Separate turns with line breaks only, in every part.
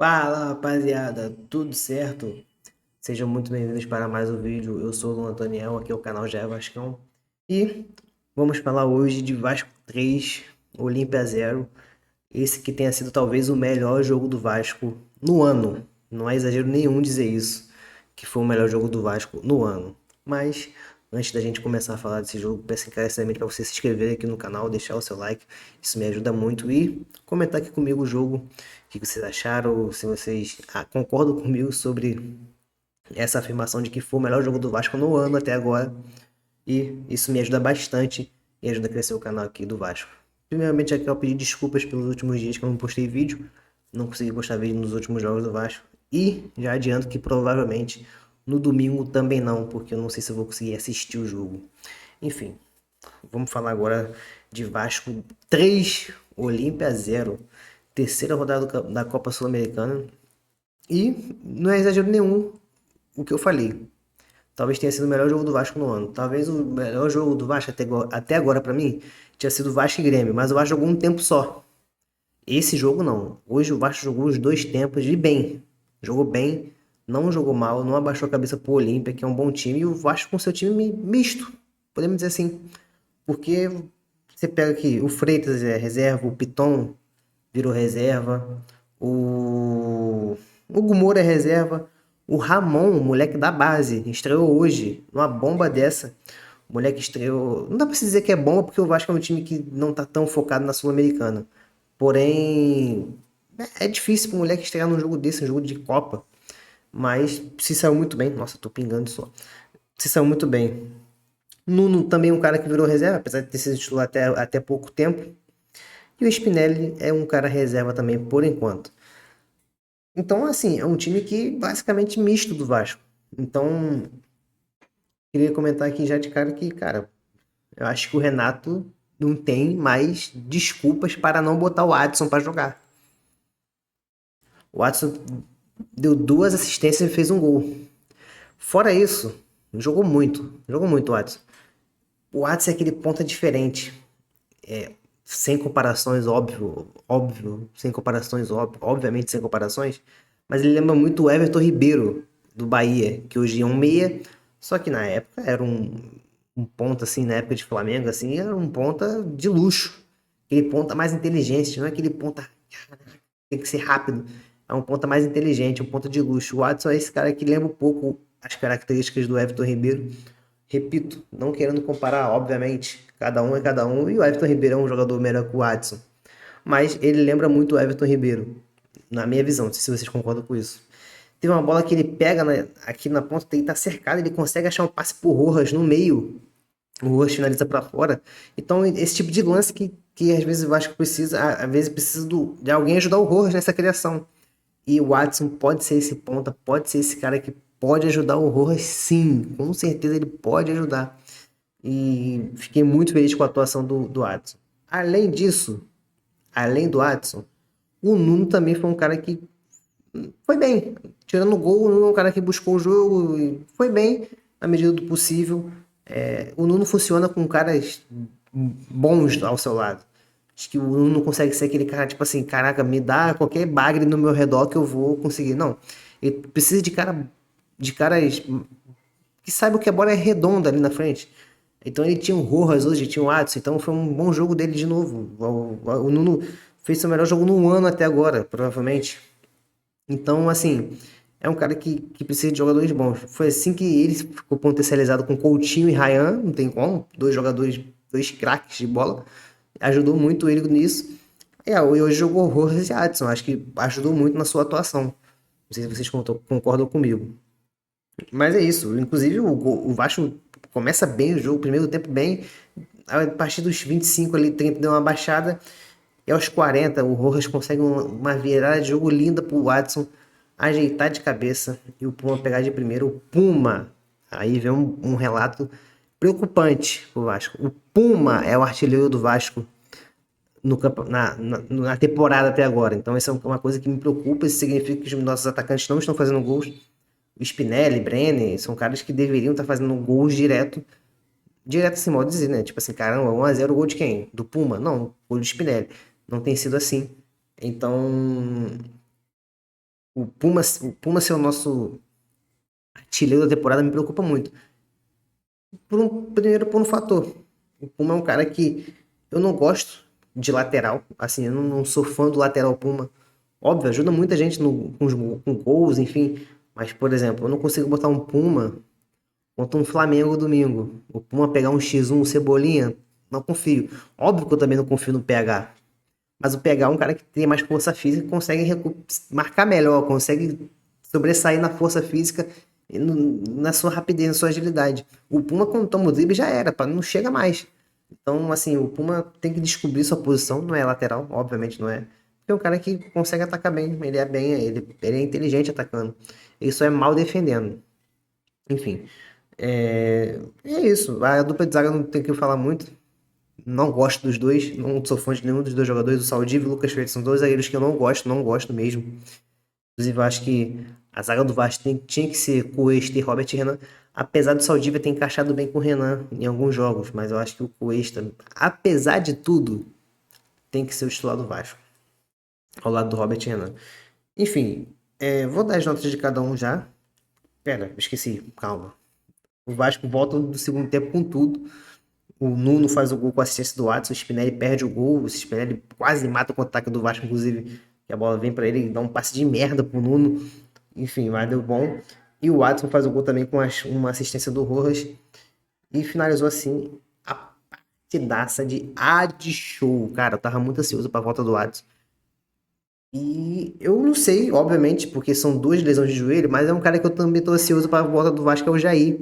Fala rapaziada, tudo certo? Sejam muito bem-vindos para mais um vídeo. Eu sou o Luan Antoniel, aqui é o canal Já é Vascão. E vamos falar hoje de Vasco 3, Olímpia 0. Esse que tenha sido talvez o melhor jogo do Vasco no ano. Não é exagero nenhum dizer isso, que foi o melhor jogo do Vasco no ano. Mas antes da gente começar a falar desse jogo, peço encarecidamente para você se inscrever aqui no canal, deixar o seu like, isso me ajuda muito e comentar aqui comigo o jogo, o que vocês acharam, se vocês concordam comigo sobre essa afirmação de que foi o melhor jogo do Vasco no ano até agora. E isso me ajuda bastante e ajuda a crescer o canal aqui do Vasco. Primeiramente, aqui eu pedi desculpas pelos últimos dias que eu não postei vídeo. Não consegui postar vídeo nos últimos jogos do Vasco. E já adianto que provavelmente no domingo também não, porque eu não sei se eu vou conseguir assistir o jogo. Enfim, vamos falar agora de Vasco 3, Olímpia 0. Terceira rodada da Copa Sul-Americana. E não é exagero nenhum o que eu falei. Talvez tenha sido o melhor jogo do Vasco no ano. Talvez o melhor jogo do Vasco até agora pra mim tinha sido Vasco e Grêmio, mas o Vasco jogou um tempo só. Esse jogo não. Hoje o Vasco jogou os dois tempos e bem. Jogou bem, não jogou mal, não abaixou a cabeça pro Olímpia, que é um bom time, e o Vasco com seu time misto, podemos dizer assim. Porque você pega aqui, o Freitas é reserva, o Piton virou reserva, o Gumora é reserva, o Ramon, o moleque da base, estreou hoje, numa bomba dessa. O moleque estreou. Não dá pra se dizer que é bomba, porque o Vasco é um time que não tá tão focado na Sul-Americana. Porém, é difícil pro moleque estrear num jogo desse, um jogo de Copa. Mas se saiu muito bem. Nossa, tô pingando só. Se saiu muito bem. Nuno também é um cara que virou reserva, apesar de ter sido titular até pouco tempo. E o Spinelli é um cara reserva também, por enquanto. Então, assim, é um time que basicamente misto do Vasco. Então, queria comentar aqui já de cara que, cara, eu acho que o Renato não tem mais desculpas para não botar o Adson para jogar. O Adson deu duas assistências e fez um gol. Fora isso, jogou muito o Adson. O Adson é aquele ponta diferente, sem comparações, óbvio, sem comparações, obviamente sem comparações, mas ele lembra muito o Everton Ribeiro, do Bahia, que hoje é um meia, só que na época era um ponta, assim, na época de Flamengo, assim, era um ponta de luxo, aquele ponta mais inteligente, não é aquele ponta, tem que ser rápido, é um ponta mais inteligente, um ponta de luxo. O Adson é esse cara que lembra um pouco as características do Everton Ribeiro, repito, não querendo comparar, obviamente, cada um é cada um, e o Everton Ribeiro é um jogador melhor que o Adson. Mas ele lembra muito o Everton Ribeiro, na minha visão, não sei se vocês concordam com isso. Teve uma bola que ele pega aqui na ponta, ele tá cercado, ele consegue achar um passe pro Rojas no meio. O Rojas finaliza para fora. Então, esse tipo de lance que às vezes o Vasco precisa, às vezes precisa de alguém ajudar o Rojas nessa criação. E o Watson pode ser esse ponta, pode ser esse cara que pode ajudar o Rojas, sim. Com certeza ele pode ajudar. E fiquei muito feliz com a atuação do Watson. Além disso, além do Watson, o Nuno também foi um cara que foi bem. Tirando o gol, o Nuno é um cara que buscou o jogo e foi bem na medida do possível. O Nuno funciona com caras bons ao seu lado. Acho que o Nuno não consegue ser aquele cara, tipo assim, caraca, me dá qualquer bagre no meu redor que eu vou conseguir. Não. Ele precisa de caras que saibam que a bola é redonda ali na frente. Então ele tinha o Rojas hoje, tinha o Adson, então foi um bom jogo dele de novo. O Nuno fez seu melhor jogo no ano até agora, provavelmente. Então, assim, é um cara que precisa de jogadores bons. Foi assim que ele ficou potencializado com Coutinho e Ryan, não tem como, dois jogadores, dois craques de bola. Ajudou muito ele nisso. E hoje jogou Rojas e Adson, acho que ajudou muito na sua atuação. Não sei se vocês concordam comigo. Mas é isso. Inclusive, o Vasco começa bem o jogo, primeiro tempo bem. A partir dos 25 ali, 30 deu uma baixada. E aos 40, o Rojas consegue uma virada de jogo linda pro Watson ajeitar de cabeça e o Puma pegar de primeiro. O Puma, aí vem um relato preocupante pro Vasco. O Puma é o artilheiro do Vasco na temporada até agora. Então, isso é uma coisa que me preocupa. Isso significa que os nossos atacantes não estão fazendo gols. O Spinelli, Brenner, são caras que deveriam estar fazendo gols direto. Direto assim, mal dizer, né? Tipo assim, caramba, 1-0 gol de quem? Do Puma? Não, gol do Spinelli. Não tem sido assim. Então, o Puma ser o nosso artilheiro da temporada me preocupa muito. Primeiro por um fator. O Puma é um cara que eu não gosto de lateral. Assim, eu não sou fã do lateral Puma. Óbvio, ajuda muita gente com gols, enfim. Mas, por exemplo, eu não consigo botar um Puma contra um Flamengo domingo. O Puma pegar um X1, um Cebolinha, não confio. Óbvio que eu também não confio no PH. Mas o PH é um cara que tem mais força física, consegue marcar melhor, consegue sobressair na força física e na sua rapidez, na sua agilidade. O Puma, quando toma o drible, já era, não chega mais. Então, assim, o Puma tem que descobrir sua posição, não é lateral, obviamente não é. Porque é um cara que consegue atacar bem, ele é inteligente atacando. Ele só é mal defendendo. Enfim, é isso. A dupla de zaga não tem o que falar muito. Não gosto dos dois, não sou fã de nenhum dos dois jogadores. O Saldívio e o Lucas Freitas são dois zagueiros que eu não gosto mesmo. Inclusive, eu acho que a zaga do Vasco tinha que ser Cuesta e Robert Renan. Apesar do Saldívia ter encaixado bem com o Renan em alguns jogos, mas eu acho que o Cuesta, apesar de tudo, tem que ser o titular do Vasco, ao lado do Robert Renan. Enfim, vou dar as notas de cada um já. Pera, esqueci, calma. O Vasco volta do segundo tempo com tudo. O Nuno faz o gol com a assistência do Watson, o Spinelli perde o gol, o Spinelli quase mata o contra-ataque do Vasco, inclusive, que a bola vem para ele e dá um passe de merda pro Nuno. Enfim, mas deu bom. E o Watson faz o gol também com uma assistência do Rojas. E finalizou assim a partidaça de show. Cara, eu tava muito ansioso pra volta do Watson. E eu não sei, obviamente, porque são duas lesões de joelho, mas é um cara que eu também tô ansioso pra volta do Vasco, é o Jair.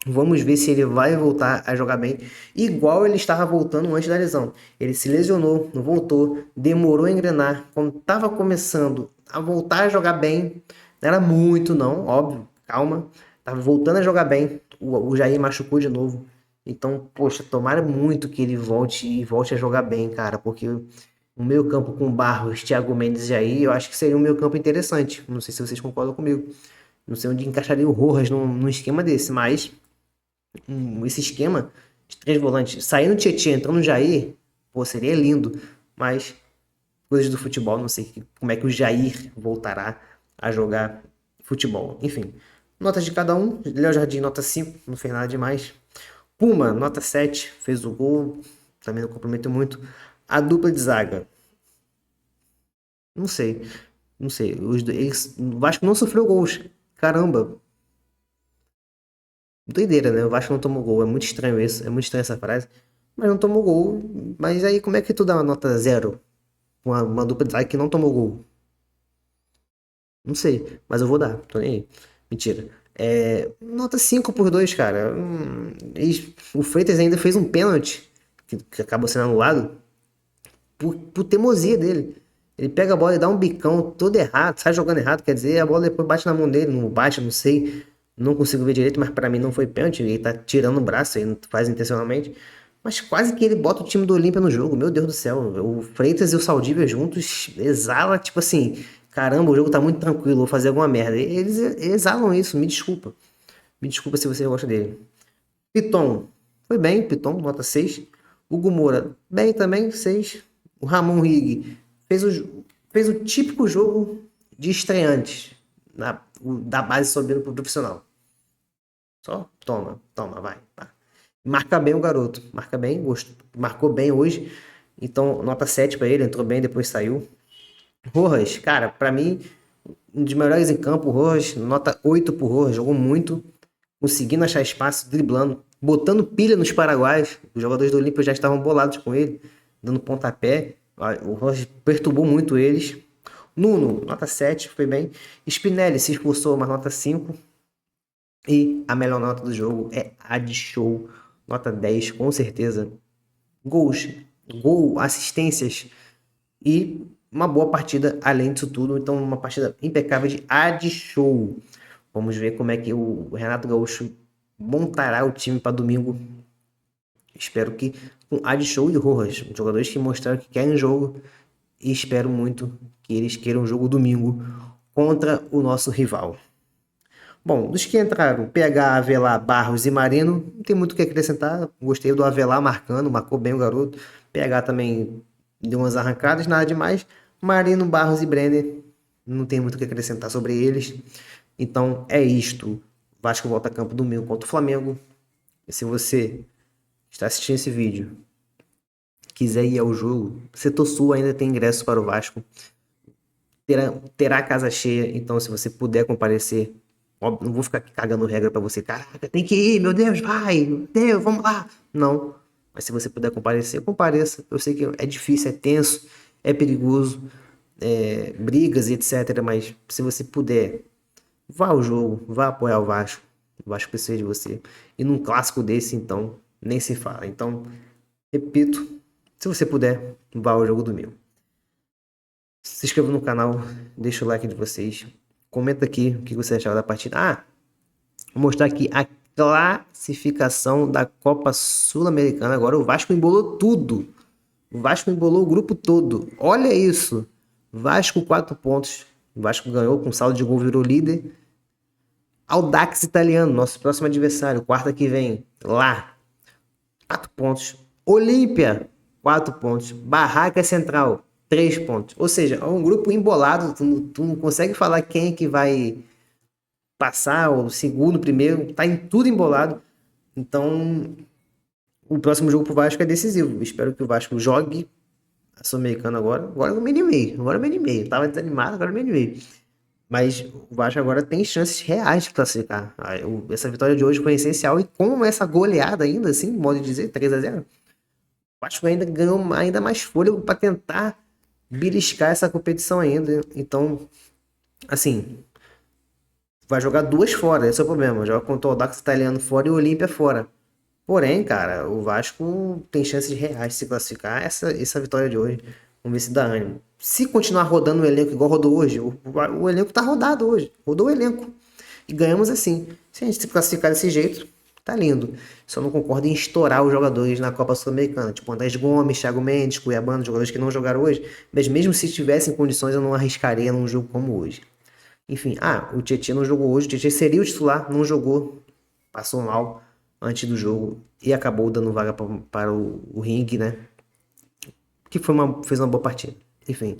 Vamos ver se ele vai voltar a jogar bem, igual ele estava voltando antes da lesão. Ele se lesionou, não voltou, demorou a engrenar. Quando estava começando a voltar a jogar bem, não era muito não, óbvio, calma. Tava voltando a jogar bem, o Jair machucou de novo. Então, poxa, tomara muito que ele volte a jogar bem, cara, porque o meio campo com Barros, Thiago Mendes e Jair, eu acho que seria um meio campo interessante. Não sei se vocês concordam comigo. Não sei onde encaixaria o Rojas num esquema desse, mas esse esquema de três volantes, saindo o Tietchan, entrando o Jair, pô, seria lindo. Mas coisas do futebol, não sei como é que o Jair voltará a jogar futebol. Enfim, notas de cada um. Léo Jardim, nota 5, não fez nada demais. Puma, nota 7, fez o gol, também não comprometeu muito. A dupla de zaga, não sei, não sei. O Vasco não sofreu gols. Caramba, doideira, né? O Vasco não tomou gol. É muito estranho isso. É muito estranha essa frase. Mas não tomou gol. Mas aí como é que tu dá uma nota zero? Uma dupla de zaga que não tomou gol? Não sei. Mas eu vou dar. Tô nem aí. Mentira. Nota 5 por 2, cara. O Freitas ainda fez um pênalti. Que acabou sendo anulado. Por teimosia dele. Ele pega a bola e dá um bicão todo errado, sai jogando errado, quer dizer, a bola depois bate na mão dele, não bate, não sei, não consigo ver direito, mas pra mim não foi pênalti, ele tá tirando o braço, ele não faz intencionalmente, mas quase que ele bota o time do Olímpia no jogo, meu Deus do céu, o Freitas e o Saldívia juntos exala, tipo assim, caramba, o jogo tá muito tranquilo, vou fazer alguma merda, eles exalam isso, me desculpa se você gosta dele. Piton, foi bem, Piton, nota 6. Hugo Moura, bem também, 6. O Ramon Rig fez o típico jogo de estreantes, da base subindo pro profissional. Só toma, vai. Marca bem o garoto, marca bem, marcou bem hoje. Então, nota 7 para ele, entrou bem, depois saiu. Rojas, cara, para mim, um dos melhores em campo, Rojas, nota 8 pro Rojas, jogou muito, conseguindo achar espaço, driblando, botando pilha nos paraguaios. Os jogadores do Olímpia já estavam bolados com ele, dando pontapé. O Rojas perturbou muito eles. Nuno, nota 7, foi bem. Spinelli se expulsou, mas nota 5. E a melhor nota do jogo é a de show, nota 10, com certeza. Gols, assistências e uma boa partida além disso tudo. Então, uma partida impecável de ad show. Vamos ver como é que o Renato Gaúcho montará o time para domingo. Espero que com ad show e Rojas, jogadores que mostraram que querem jogo, e espero muito que eles queiram o jogo domingo contra o nosso rival. Bom, dos que entraram, PH, Avelar, Barros e Marino, não tem muito o que acrescentar. Gostei do Avelar marcando, marcou bem o garoto. PH também deu umas arrancadas, nada demais. Marino, Barros e Brenner, não tem muito o que acrescentar sobre eles. Então é isto. Vasco volta a campo domingo contra o Flamengo. E se você está assistindo esse vídeo, quiser ir ao jogo, Setor Sul ainda tem ingresso para o Vasco. Terá casa cheia, então se você puder comparecer, óbvio, não vou ficar aqui cagando regra para você, caraca, tem que ir, meu Deus, vai, meu Deus, vamos lá. Não, mas se você puder comparecer, compareça. Eu sei que é difícil, é tenso, é perigoso, brigas e etc. Mas se você puder, vá ao jogo, vá apoiar o Vasco. O Vasco precisa de você. E num clássico desse, então, nem se fala. Então, repito, se você puder, vá ao jogo domingo. Se inscreva no canal, deixa o like de vocês. Comenta aqui o que você achava da partida. Vou mostrar aqui a classificação da Copa Sul-Americana. Agora o Vasco embolou tudo. O Vasco embolou o grupo todo. Olha isso. Vasco 4 pontos. O Vasco ganhou com saldo de gol, virou líder. Audax Italiano, nosso próximo adversário, quarta que vem, lá. 4 pontos. Olímpia, 4 pontos. Barraca Central, 3 pontos. Ou seja, é um grupo embolado. Tu não consegue falar quem é que vai passar, o segundo, primeiro. Tá em tudo embolado. Então, o próximo jogo pro Vasco é decisivo. Espero que o Vasco jogue a Sul-Americana agora. Agora eu me animei. Agora eu me animei. Eu tava desanimado, agora eu me animei. Mas o Vasco agora tem chances reais de classificar. Essa vitória de hoje foi essencial. E com essa goleada ainda, assim, modo de dizer, 3-0, o Vasco ainda ganhou ainda mais fôlego para tentar beliscar essa competição ainda. Então, assim, vai jogar duas fora, esse é o problema. Joga contra o Audax Italiano fora e o Olímpia fora. Porém, cara, o Vasco tem chances reais de se classificar. Essa vitória de hoje, vamos ver se dá ânimo. Se continuar rodando o elenco igual rodou hoje, o elenco tá rodado hoje. Rodou o elenco. E ganhamos assim. Se a gente se classificar desse jeito, tá lindo. Só não concordo em estourar os jogadores na Copa Sul-Americana. Tipo Andrés Gomes, Thiago Mendes, Cuiabano, jogadores que não jogaram hoje. Mas mesmo se tivessem condições, eu não arriscaria num jogo como hoje. Enfim, o Tietchan não jogou hoje. O Tietchan seria o titular, não jogou. Passou mal antes do jogo e acabou dando vaga para o ringue, né? Que fez uma boa partida. Enfim,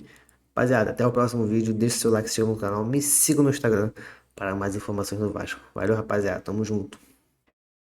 rapaziada, até o próximo vídeo. Deixe seu like, se inscreva no canal, me siga no Instagram para mais informações do Vasco. Valeu, rapaziada, tamo junto.